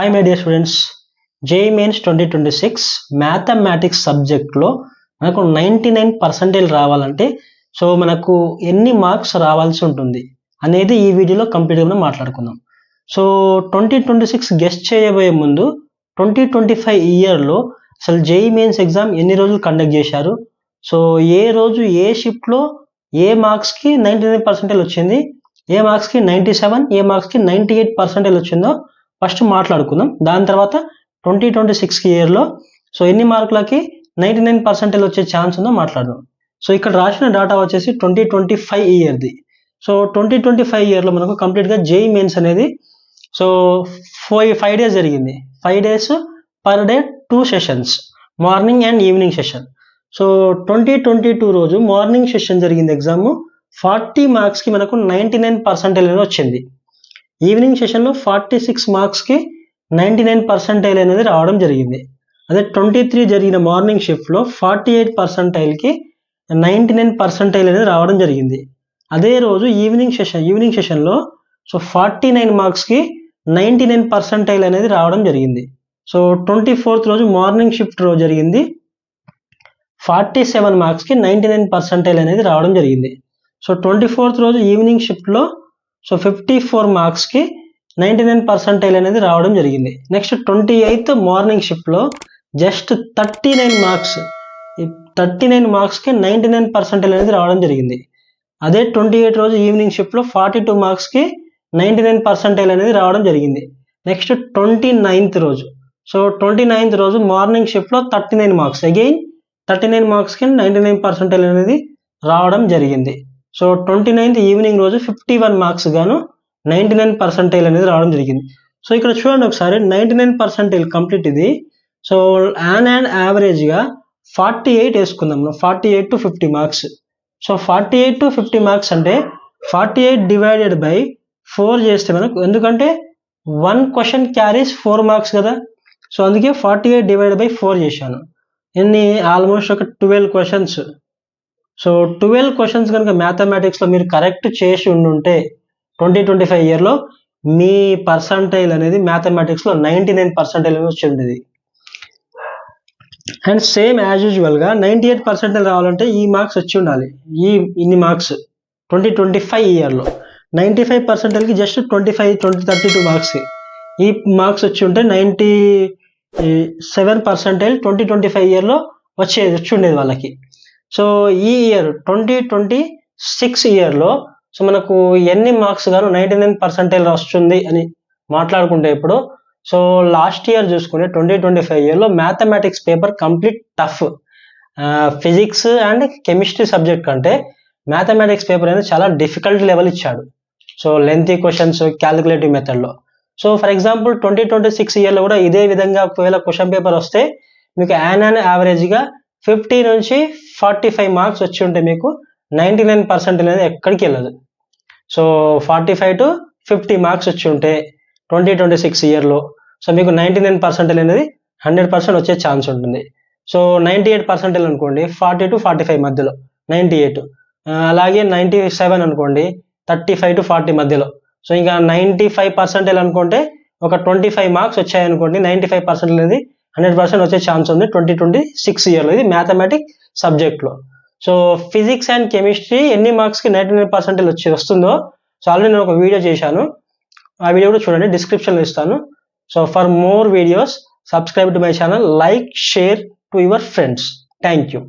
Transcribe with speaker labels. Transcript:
Speaker 1: Hi my dear students, JEE mains 2026 mathematics సబ్జెక్ట్లో మనకు 99% రావాలంటే మనకు ఎన్ని మార్క్స్ రావాల్సి ఉంటుంది అనేది ఈ వీడియోలో కంప్లీట్గా మాట్లాడుకుందాం. 2026 గెస్ట్ చేయబోయే ముందు 2025 ఇయర్లో అసలు జేఈ మెయిన్స్ ఎగ్జామ్ ఎన్ని రోజులు కండక్ట్ చేశారు, ఏ రోజు ఏ షిఫ్ట్లో ఏ మార్క్స్కి 99% వచ్చింది, ఏ మార్క్స్కి 97, ఏ మార్క్స్కి 98% వచ్చిందో ఫస్ట్ మాట్లాడుకుందాం. దాని తర్వాత 2026 ఇయర్లో ఎన్ని మార్కులకి 99% వచ్చే ఛాన్స్ ఉందో మాట్లాడదాం. ఇక్కడ రాసిన డేటా వచ్చేసి 2025 ఇయర్ది. 2025 ఇయర్లో మనకు కంప్లీట్గా జేఈ మెయిన్స్ అనేది 5 డేస్ జరిగింది. 5 days per day 2 sessions, morning and evening session. 2022 రోజు మార్నింగ్ సెషన్ జరిగింది ఎగ్జామ్. 40 మార్క్స్కి మనకు 99% అనేది వచ్చింది. ఈవినింగ్ సెషన్లో 46 మార్క్స్కి 99% అనేది రావడం జరిగింది. అదే 23 జరిగిన మార్నింగ్ షిఫ్ట్లో 48%కి 99% అనేది రావడం జరిగింది. అదే రోజు ఈవినింగ్ సెషన్లో 49 మార్క్స్కి 99% అనేది రావడం జరిగింది. 24th రోజు మార్నింగ్ షిఫ్ట్ రోజు జరిగింది. 47 మార్క్స్కి 99% అనేది రావడం జరిగింది. 24th రోజు ఈవినింగ్ షిఫ్ట్లో 54 మార్క్స్కి 99% అనేది రావడం జరిగింది. నెక్స్ట్ 28th మార్నింగ్ షిఫ్ట్లో జస్ట్ 39 మార్క్స్కి 99% అనేది రావడం జరిగింది. అదే 28 రోజు ఈవినింగ్ షిఫ్ట్లో 42 మార్క్స్కి 99% అనేది రావడం జరిగింది. నెక్స్ట్ 29th రోజు 29th రోజు మార్నింగ్ షిఫ్ట్లో 39 మార్క్స్, అగైన్ 39 మార్క్స్కి 99% అనేది రావడం జరిగింది. 29th ఈవినింగ్ రోజు 51 మార్క్స్ గాను 99% అనేది రావడం జరిగింది. ఇక్కడ చూడండి ఒకసారి, 99% కంప్లీట్ ఇది. అండ్ యావరేజ్గా 48 వేసుకుందాం. 48 to 50 మార్క్స్. 48 to 50 మార్క్స్ అంటే 48 డివైడెడ్ బై 4 చేస్తే మనకు, ఎందుకంటే 1 క్వశ్చన్ క్యారీస్ 4 మార్క్స్ కదా, అందుకే 48 డివైడెడ్ బై 4 చేశాను. ఎన్ని, ఆల్మోస్ట్ ఒక 12 క్వశ్చన్స్. 12 క్వశ్చన్స్ కనుక మ్యాథమెటిక్స్లో మీరు కరెక్ట్ చేసి ఉండుంటే 2025 ఇయర్లో మీ పర్సంటైల్ అనేది మ్యాథమెటిక్స్లో 99% అనేది వచ్చి ఉండేది. అండ్ సేమ్ యాజ్ యూజువల్గా 98% రావాలంటే ఈ మార్క్స్ వచ్చి ఉండాలి. ఇన్ని మార్క్స్ 2025 ఇయర్లో 95%కి జస్ట్ 32 మార్క్స్, ఈ మార్క్స్ వచ్చి ఉంటే 97% 2025 ఇయర్లో వచ్చి ఉండేది వాళ్ళకి. ఈ ఇయర్ 2026 ఇయర్లో మనకు ఎన్ని మార్క్స్ గాను 99% వస్తుంది అని మాట్లాడుకుంటే, ఇప్పుడు లాస్ట్ ఇయర్ చూసుకుంటే 2025 ఇయర్లో mathematics paper complete tough. Physics and chemistry subject కంటే మ్యాథమెటిక్స్ పేపర్ అనేది చాలా డిఫికల్ట్ లెవెల్ ఇచ్చాడు. లెంతీ క్వశ్చన్స్ క్యాలిక్యులేటివ్ మెథడ్లో. ఫర్ ఎగ్జాంపుల్ 2026 ఇయర్లో కూడా ఇదే విధంగా ఒకవేళ క్వశ్చన్ పేపర్ వస్తే మీకు యావరేజ్గా 50 నుంచి 45 మార్క్స్ వచ్చి ఉంటే మీకు 99% అనేది ఎక్కడికి వెళ్ళదు. 45 to 50 మార్క్స్ వచ్చి ఉంటే 2026 ఇయర్లో మీకు 99% అనేది 100% వచ్చే ఛాన్స్ ఉంటుంది. 98% అనుకోండి, 40 to 45 మధ్యలో 98, అలాగే 97 అనుకోండి, 35 to 40 మధ్యలో. ఇంకా 95% అనుకుంటే ఒక 25 మార్క్స్ వచ్చాయనుకోండి, 95% అనేది 100% వచ్చే ఛాన్స్ ఉంది 2026 ఇయర్లో. ఇది మ్యాథమెటిక్స్ సబ్జెక్ట్లో. ఫిజిక్స్ అండ్ కెమిస్ట్రీ ఎన్ని మార్క్స్కి 99% వస్తుందో ఆల్రెడీ నేను ఒక వీడియో చేశాను. ఆ వీడియో కూడా చూడండి, డిస్క్రిప్షన్లో ఇస్తాను. For more videos subscribe to my channel, like, share to your friends. Thank you.